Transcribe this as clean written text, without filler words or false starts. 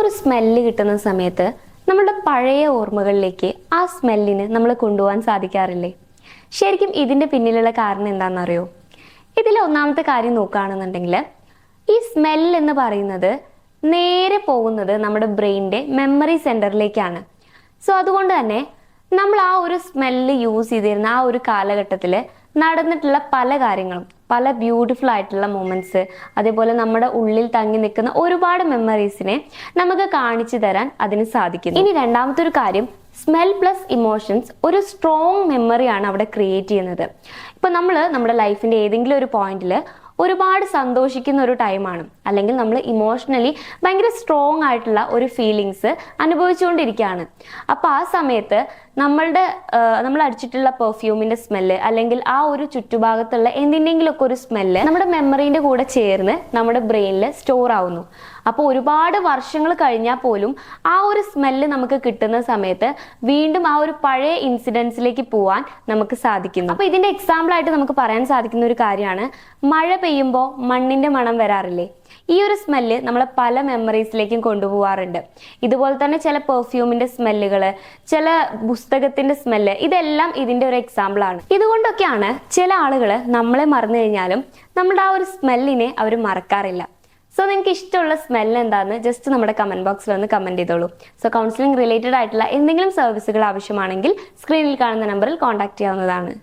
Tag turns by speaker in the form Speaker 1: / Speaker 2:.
Speaker 1: നമുക്കൊരു സ്മെല്ല് കിട്ടുന്ന സമയത്ത് നമ്മുടെ പഴയ ഓർമ്മകളിലേക്ക് ആ സ്മെല്ലിന് നമ്മൾ കൊണ്ടുപോകാൻ സാധിക്കാറില്ലേ? ശരിക്കും ഇതിൻ്റെ പിന്നിലുള്ള കാരണം എന്താണെന്നറിയോ? ഇതിൽ ഒന്നാമത്തെ കാര്യം നോക്കുകയാണെന്നുണ്ടെങ്കിൽ ഈ സ്മെൽ എന്ന് പറയുന്നത് നേരെ പോകുന്നത് നമ്മുടെ ബ്രെയിനിൻ്റെ മെമ്മറി സെൻറ്ററിലേക്കാണ്. സോ അതുകൊണ്ട് തന്നെ നമ്മൾ ആ ഒരു സ്മെല്ല് യൂസ് ചെയ്തിരുന്ന ആ ഒരു കാലഘട്ടത്തിൽ നടന്നിട്ടുള്ള പല കാര്യങ്ങളും, പല ബ്യൂട്ടിഫുൾ ആയിട്ടുള്ള മൊമെന്റ്സ്, അതേപോലെ നമ്മുടെ ഉള്ളിൽ തങ്ങി നിൽക്കുന്ന ഒരുപാട് മെമ്മറീസിനെ നമുക്ക് കാണിച്ചു തരാൻ അതിന് സാധിക്കും. ഇനി രണ്ടാമത്തെ ഒരു കാര്യം, സ്മെൽ പ്ലസ് ഇമോഷൻസ് ഒരു സ്ട്രോങ് മെമ്മറിയാണ് അവിടെ ക്രിയേറ്റ് ചെയ്യുന്നത്. ഇപ്പൊ നമ്മുടെ ലൈഫിന്റെ ഏതെങ്കിലും ഒരു പോയിന്റിൽ ഒരുപാട് സന്തോഷിക്കുന്ന ഒരു ടൈമാണ്, അല്ലെങ്കിൽ നമ്മൾ ഇമോഷണലി ഭയങ്കര സ്ട്രോങ് ആയിട്ടുള്ള ഒരു ഫീലിങ്സ് അനുഭവിച്ചുകൊണ്ടിരിക്കുകയാണ്. അപ്പോൾ ആ സമയത്ത് നമ്മൾ അടിച്ചിട്ടുള്ള പെർഫ്യൂമിന്റെ സ്മെല്ല്, അല്ലെങ്കിൽ ആ ഒരു ചുറ്റുഭാഗത്തുള്ള എന്തിൻ്റെങ്കിലുമൊക്കെ ഒരു സ്മെല്ല് നമ്മുടെ മെമ്മറീൻ്റെ കൂടെ ചേർന്ന് നമ്മുടെ ബ്രെയിനിൽ സ്റ്റോർ ആവുന്നു. അപ്പോൾ ഒരുപാട് വർഷങ്ങൾ കഴിഞ്ഞാൽ പോലും ആ ഒരു സ്മെല്ല് നമുക്ക് കിട്ടുന്ന സമയത്ത് വീണ്ടും ആ ഒരു പഴയ ഇൻസിഡൻസിലേക്ക് പോവാൻ നമുക്ക് സാധിക്കുന്നു. അപ്പോൾ ഇതിന്റെ എക്സാമ്പിൾ ആയിട്ട് നമുക്ക് പറയാൻ സാധിക്കുന്ന ഒരു കാര്യമാണ്, മഴ പെയ്യുമ്പോൾ മണ്ണിന്റെ മണം വരാറില്ലേ? ഈ ഒരു സ്മെല്ല് നമ്മളെ പല മെമ്മറീസിലേക്കും കൊണ്ടുപോകാറുണ്ട്. ഇതുപോലെ തന്നെ ചില പെർഫ്യൂമിന്റെ സ്മെല്ലുകൾ, ചില പുസ്തകത്തിന്റെ സ്മെല്ല്, ഇതെല്ലാം ഇതിന്റെ ഒരു എക്സാമ്പിൾ ആണ്. ഇതുകൊണ്ടൊക്കെയാണ് ചില ആളുകൾ നമ്മളെ മറന്നു കഴിഞ്ഞാലും നമ്മുടെ ആ ഒരു സ്മെല്ലിനെ അവർ മറക്കാറില്ല. സോ നിങ്ങൾക്ക് ഇഷ്ടമുള്ള സ്മെല്ല് എന്താണെന്ന് ജസ്റ്റ് നമ്മുടെ കമന്റ് ബോക്സിൽ ഒന്ന് കമന്റ് ചെയ്തോളൂ. സോ കൗൺസിലിംഗ് റിലേറ്റഡ് ആയിട്ടുള്ള എന്തെങ്കിലും സർവീസുകൾ ആവശ്യമാണെങ്കിൽ സ്ക്രീനിൽ കാണുന്ന നമ്പറിൽ കോൺടാക്ട് ചെയ്യാവുന്നതാണ്.